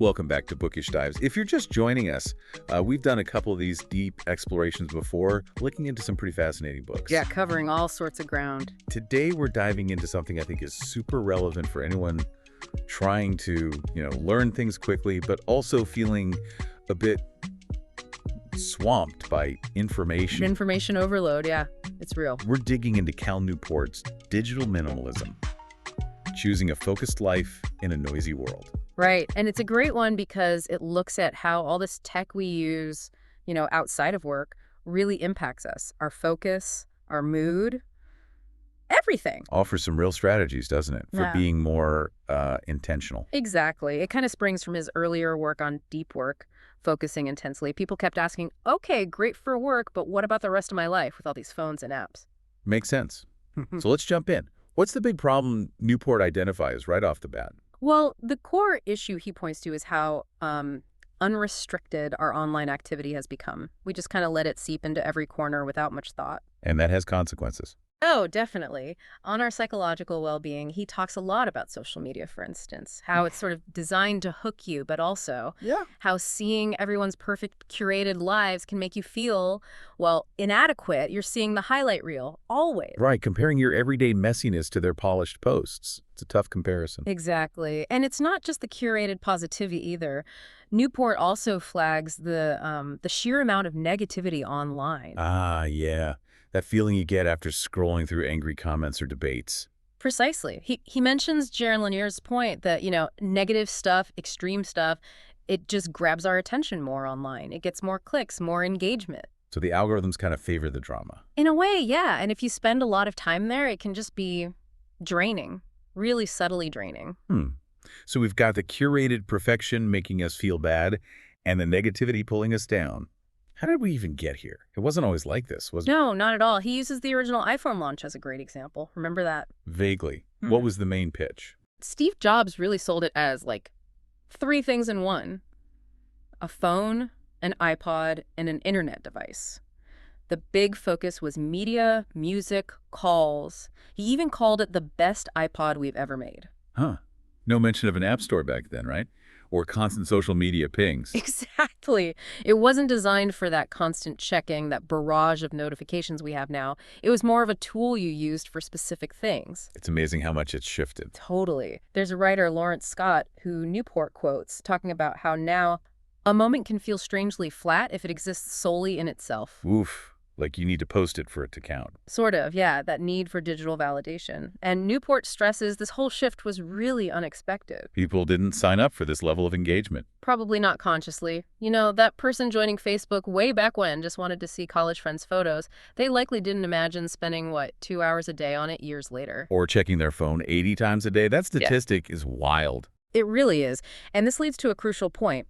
Welcome back to Bookish Dives. If you're just joining us, we've done a couple of these deep explorations before, looking into some pretty fascinating books. Yeah, covering all sorts of ground. Today, we're diving into something I think is super relevant for anyone trying to, learn things quickly, but also feeling a bit swamped by information. Information overload, yeah, it's real. We're digging into Cal Newport's Digital Minimalism, choosing a focused life in a noisy world. Right, and it's a great one because it looks at how all this tech we use, outside of work really impacts us. Our focus, our mood, everything. Offers some real strategies, doesn't it, for being more intentional? Exactly. It kind of springs from his earlier work on deep work, focusing intensely. People kept asking, okay, great for work, but what about the rest of my life with all these phones and apps? Makes sense. So let's jump in. What's the big problem Newport identifies right off the bat? Well, the core issue he points to is how unrestricted our online activity has become. We just kind of let it seep into every corner without much thought. And that has consequences. Oh, definitely. On our psychological well-being, he talks a lot about social media, for instance, how it's sort of designed to hook you, but also how seeing everyone's perfect curated lives can make you feel, inadequate. You're seeing the highlight reel, always. Right, comparing your everyday messiness to their polished posts. It's a tough comparison. Exactly. And it's not just the curated positivity either. Newport also flags the sheer amount of negativity online. Ah, yeah. That feeling you get after scrolling through angry comments or debates. Precisely. He mentions Jaron Lanier's point that, negative stuff, extreme stuff, it just grabs our attention more online. It gets more clicks, more engagement. So the algorithms kind of favor the drama. In a way, yeah. And if you spend a lot of time there, it can just be draining, really subtly draining. So we've got the curated perfection making us feel bad and the negativity pulling us down. How did we even get here? It wasn't always like this, was it? No, not at all. He uses the original iPhone launch as a great example. Remember that? Vaguely. What was the main pitch? Steve Jobs really sold it as, three things in one. A phone, an iPod, and an internet device. The big focus was media, music, calls. He even called it the best iPod we've ever made. Huh. No mention of an app store back then, right? Or constant social media pings. Exactly. It wasn't designed for that constant checking, that barrage of notifications we have now. It was more of a tool you used for specific things. It's amazing how much it's shifted. Totally. There's a writer, Lawrence Scott, who Newport quotes, talking about how now a moment can feel strangely flat if it exists solely in itself. Oof. Like you need to post it for it to count. Sort of, yeah, that need for digital validation. And Newport stresses this whole shift was really unexpected. People didn't sign up for this level of engagement. Probably not consciously. That person joining Facebook way back when just wanted to see college friends' photos. They likely didn't imagine spending, 2 hours a day on it years later. Or checking their phone 80 times a day. That statistic is wild. It really is. And this leads to a crucial point.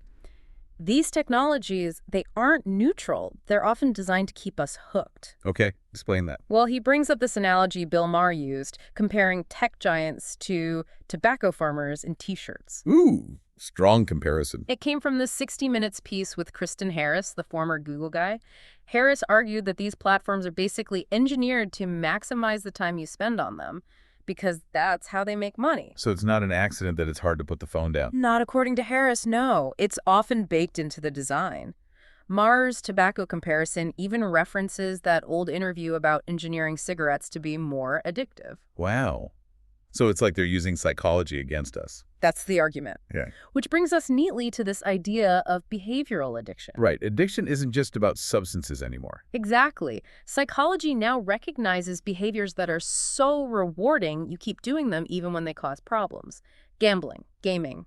These technologies, they aren't neutral. They're often designed to keep us hooked. Okay, explain that. Well, he brings up this analogy Bill Maher used, comparing tech giants to tobacco farmers in T-shirts. Ooh, strong comparison. It came from this 60 Minutes piece with Kristen Harris, the former Google guy. Harris argued that these platforms are basically engineered to maximize the time you spend on them, because that's how they make money. So it's not an accident that it's hard to put the phone down? Not according to Harris, no. It's often baked into the design. Maher's tobacco comparison even references that old interview about engineering cigarettes to be more addictive. Wow. So it's like they're using psychology against us. That's the argument. Yeah. Which brings us neatly to this idea of behavioral addiction. Right. Addiction isn't just about substances anymore. Exactly. Psychology now recognizes behaviors that are so rewarding, you keep doing them even when they cause problems. Gambling, gaming,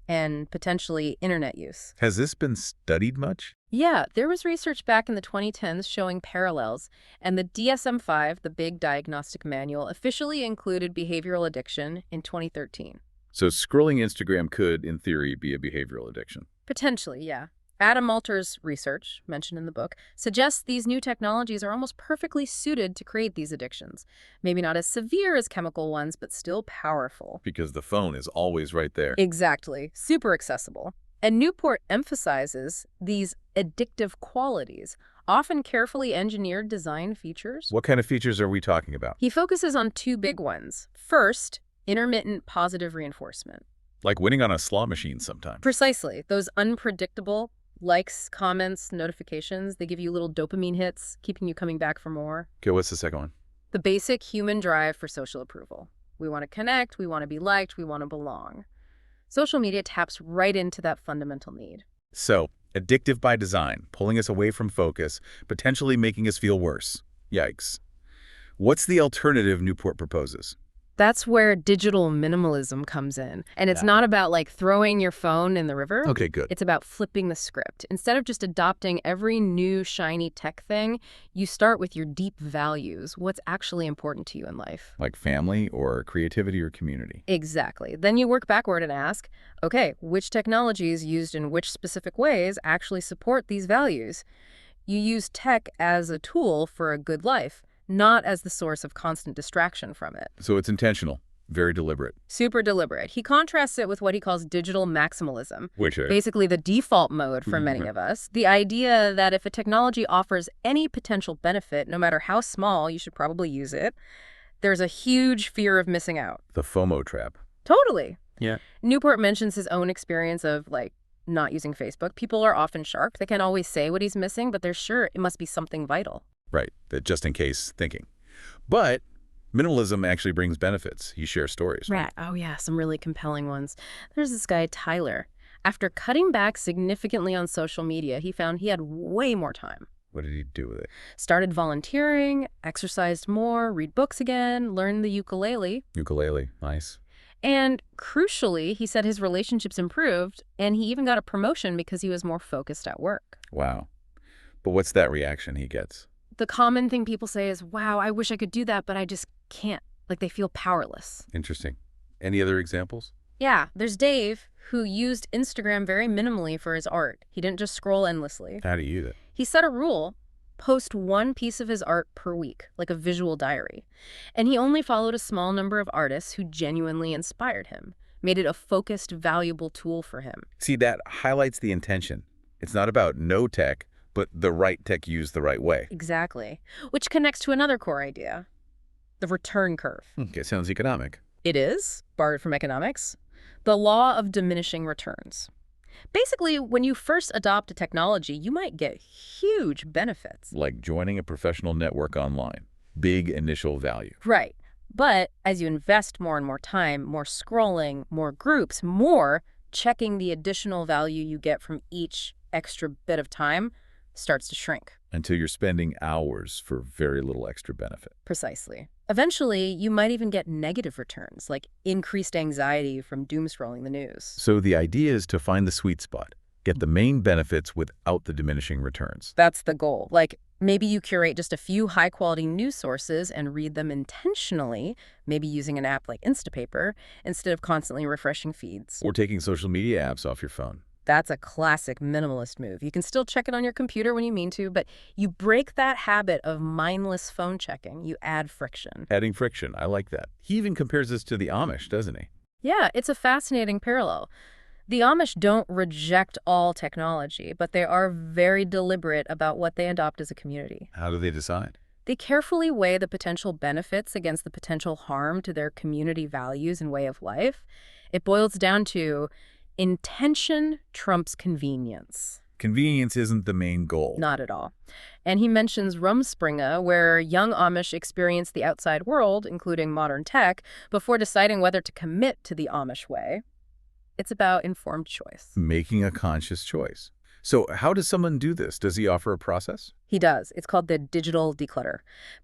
and potentially internet use. Has this been studied much? Yeah, there was research back in the 2010s showing parallels, and the DSM-5, the big diagnostic manual, officially included behavioral addiction in 2013. So scrolling Instagram could, in theory, be a behavioral addiction. Potentially, yeah. Adam Malter's research, mentioned in the book, suggests these new technologies are almost perfectly suited to create these addictions. Maybe not as severe as chemical ones, but still powerful. Because the phone is always right there. Exactly. Super accessible. And Newport emphasizes these addictive qualities, often carefully engineered design features. What kind of features are we talking about? He focuses on two big ones. First, intermittent positive reinforcement. Like winning on a slot machine sometimes. Precisely. Those unpredictable likes, comments, notifications, they give you little dopamine hits, keeping you coming back for more. Okay, what's the second one? The basic human drive for social approval. We want to connect, we want to be liked, we want to belong. Social media taps right into that fundamental need. So, addictive by design, pulling us away from focus, potentially making us feel worse. Yikes. What's the alternative Newport proposes? That's where digital minimalism comes in. And it's not about like throwing your phone in the river. Okay, good. It's about flipping the script. Instead of just adopting every new shiny tech thing, you start with your deep values, what's actually important to you in life. Like family or creativity or community. Exactly. Then you work backward and ask, okay, which technologies used in which specific ways actually support these values? You use tech as a tool for a good life, not as the source of constant distraction from it. So it's intentional, very deliberate. Super deliberate. He contrasts it with what he calls digital maximalism, Which basically the default mode for many of us. The idea that if a technology offers any potential benefit, no matter how small, you should probably use it. There's a huge fear of missing out. the FOMO trap. Totally. Yeah. Newport mentions his own experience of, like, not using Facebook. People are often sharp. They can't always say what he's missing, but they're sure it must be something vital. Right, that just in case thinking. But minimalism actually brings benefits. He shares stories. Right. Oh, yeah, some really compelling ones. There's this guy, Tyler. After cutting back significantly on social media, he found he had way more time. What did he do with it? Started volunteering, exercised more, read books again, learned the ukulele. Ukulele, nice. And crucially, he said his relationships improved, and he even got a promotion because he was more focused at work. Wow. But what's that reaction he gets? The common thing people say is, wow, I wish I could do that, but I just can't. Like they feel powerless. Interesting. Any other examples? Yeah, there's Dave, who used Instagram very minimally for his art. He didn't just scroll endlessly. How do you use it? He set a rule: post one piece of his art per week, like a visual diary. And he only followed a small number of artists who genuinely inspired him, made it a focused, valuable tool for him. See, that highlights the intention. It's not about no tech, but the right tech used the right way. Exactly. Which connects to another core idea: the return curve. Okay, sounds economic. It is, borrowed from economics, the law of diminishing returns. Basically, when you first adopt a technology, you might get huge benefits. Like joining a professional network online. Big initial value. Right. But as you invest more and more time, more scrolling, more groups, more checking, the additional value you get from each extra bit of time starts to shrink. Until you're spending hours for very little extra benefit. Precisely. Eventually, you might even get negative returns, like increased anxiety from doom scrolling the news. So the idea is to find the sweet spot. Get the main benefits without the diminishing returns. That's the goal. Like, maybe you curate just a few high-quality news sources and read them intentionally, maybe using an app like Instapaper, instead of constantly refreshing feeds. Or taking social media apps off your phone. That's a classic minimalist move. You can still check it on your computer when you mean to, but you break that habit of mindless phone checking. You add friction. Adding friction, I like that. He even compares this to the Amish, doesn't he? Yeah, it's a fascinating parallel. The Amish don't reject all technology, but they are very deliberate about what they adopt as a community. How do they decide? They carefully weigh the potential benefits against the potential harm to their community values and way of life. It boils down to intention trumps convenience. Convenience isn't the main goal. Not at all. And he mentions Rumspringa, where young Amish experience the outside world, including modern tech, before deciding whether to commit to the Amish way. It's about informed choice. Making a conscious choice. So how does someone do this? Does he offer a process? He does. It's called the digital declutter.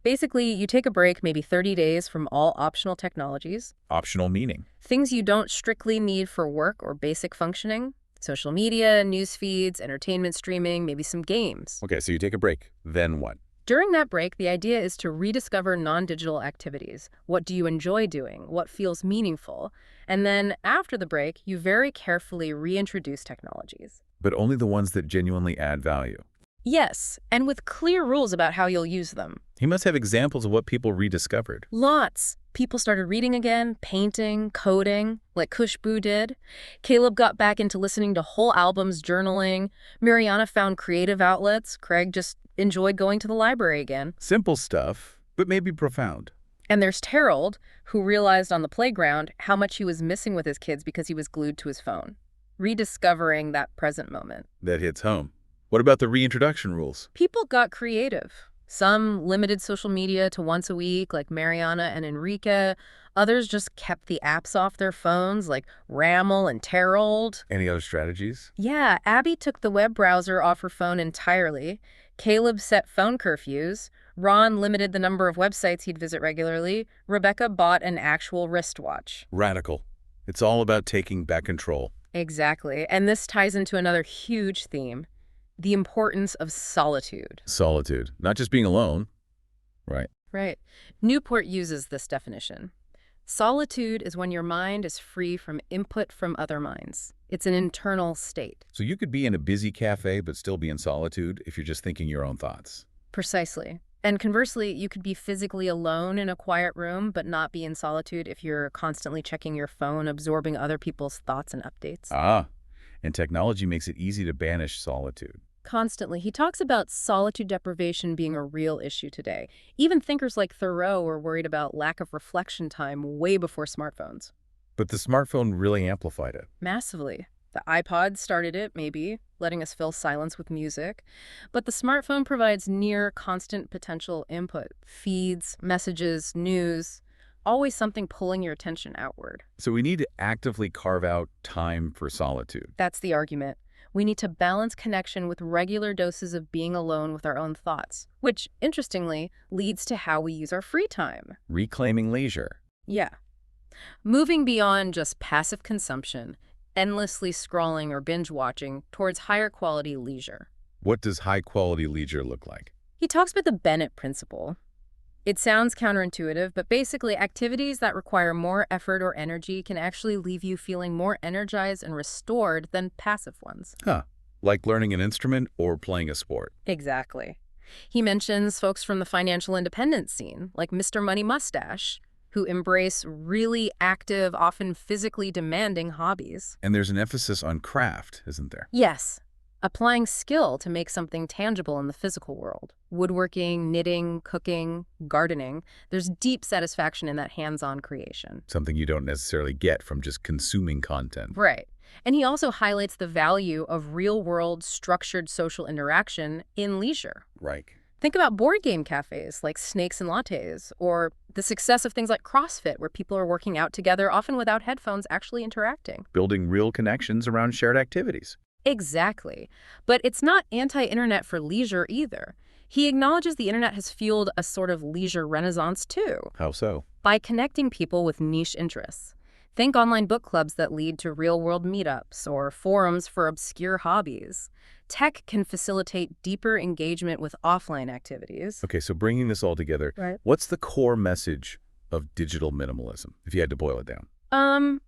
Basically, you take a break, maybe 30 days from all optional technologies. Optional meaning. Things you don't strictly need for work or basic functioning. Social media, news feeds, entertainment streaming, maybe some games. Okay, so you take a break. Then what? During that break, the idea is to rediscover non-digital activities. What do you enjoy doing? What feels meaningful? And then after the break, you very carefully reintroduce technologies. But only the ones that genuinely add value. Yes, and with clear rules about how you'll use them. He must have examples of what people rediscovered. Lots. People started reading again, painting, coding, like Kushbu did. Caleb got back into listening to whole albums, journaling. Mariana found creative outlets. Craig just enjoyed going to the library again. Simple stuff, but maybe profound. And there's Terald, who realized on the playground how much he was missing with his kids because he was glued to his phone, rediscovering that present moment. That hits home. What about the reintroduction rules? People got creative. Some limited social media to once a week, like Mariana and Enrique. Others just kept the apps off their phones, like Rammel and Terald. Any other strategies? Yeah, Abby took the web browser off her phone entirely. Caleb set phone curfews. Ron limited the number of websites he'd visit regularly. Rebecca bought an actual wristwatch. Radical. It's all about taking back control. Exactly. And this ties into another huge theme, the importance of solitude. Solitude. Not just being alone. Right. Right. Newport uses this definition. Solitude is when your mind is free from input from other minds. It's an internal state. So you could be in a busy cafe but still be in solitude if you're just thinking your own thoughts. Precisely. And conversely, you could be physically alone in a quiet room but not be in solitude if you're constantly checking your phone, absorbing other people's thoughts and updates. Ah, and technology makes it easy to banish solitude. Constantly. He talks about solitude deprivation being a real issue today. Even thinkers like Thoreau were worried about lack of reflection time way before smartphones. But the smartphone really amplified it. Massively. The iPod started it, maybe, letting us fill silence with music. But the smartphone provides near constant potential input. Feeds, messages, news, always something pulling your attention outward. So we need to actively carve out time for solitude. That's the argument. We need to balance connection with regular doses of being alone with our own thoughts, which, interestingly, leads to how we use our free time. Reclaiming leisure. Yeah. Moving beyond just passive consumption, endlessly scrolling or binge-watching, towards higher quality leisure. What does high-quality leisure look like? He talks about the Bennett principle. It sounds counterintuitive, but basically activities that require more effort or energy can actually leave you feeling more energized and restored than passive ones. Huh. Like learning an instrument or playing a sport. Exactly. He mentions folks from the financial independence scene, like Mr. Money Mustache, who embrace really active, often physically demanding hobbies. And there's an emphasis on craft, isn't there? Yes. Applying skill to make something tangible in the physical world. Woodworking, knitting, cooking, gardening. There's deep satisfaction in that hands-on creation. Something you don't necessarily get from just consuming content. Right. And he also highlights the value of real-world, structured social interaction in leisure. Right. Think about board game cafes like Snakes and Lattes, or the success of things like CrossFit, where people are working out together, often without headphones, actually interacting. Building real connections around shared activities. Exactly. But it's not anti-internet for leisure either. He acknowledges the internet has fueled a sort of leisure renaissance too. How so? By connecting people with niche interests. Think online book clubs that lead to real-world meetups or forums for obscure hobbies. Tech can facilitate deeper engagement with offline activities. Okay, so bringing this all together, Right. What's the core message of digital minimalism, if you had to boil it down?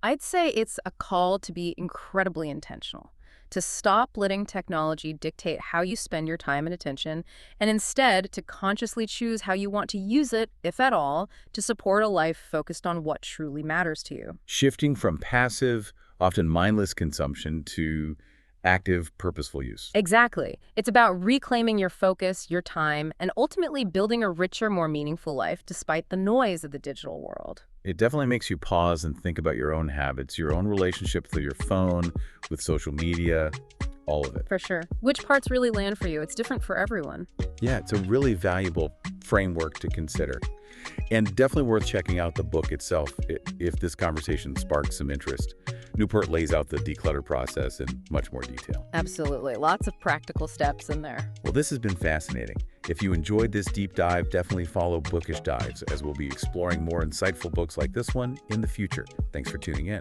I'd say it's a call to be incredibly intentional. To stop letting technology dictate how you spend your time and attention, and instead to consciously choose how you want to use it, if at all, to support a life focused on what truly matters to you. Shifting from passive, often mindless consumption to active, purposeful use. Exactly. It's about reclaiming your focus, your time, and ultimately building a richer, more meaningful life despite the noise of the digital world. It definitely makes you pause and think about your own habits, your own relationship with your phone, with social media, all of it. For sure. Which parts really land for you? It's different for everyone. Yeah, it's a really valuable framework to consider. And definitely worth checking out the book itself if this conversation sparks some interest. Newport lays out the declutter process in much more detail. Absolutely. Lots of practical steps in there. Well, this has been fascinating. If you enjoyed this deep dive, definitely follow Bookish Dives, as we'll be exploring more insightful books like this one in the future. Thanks for tuning in.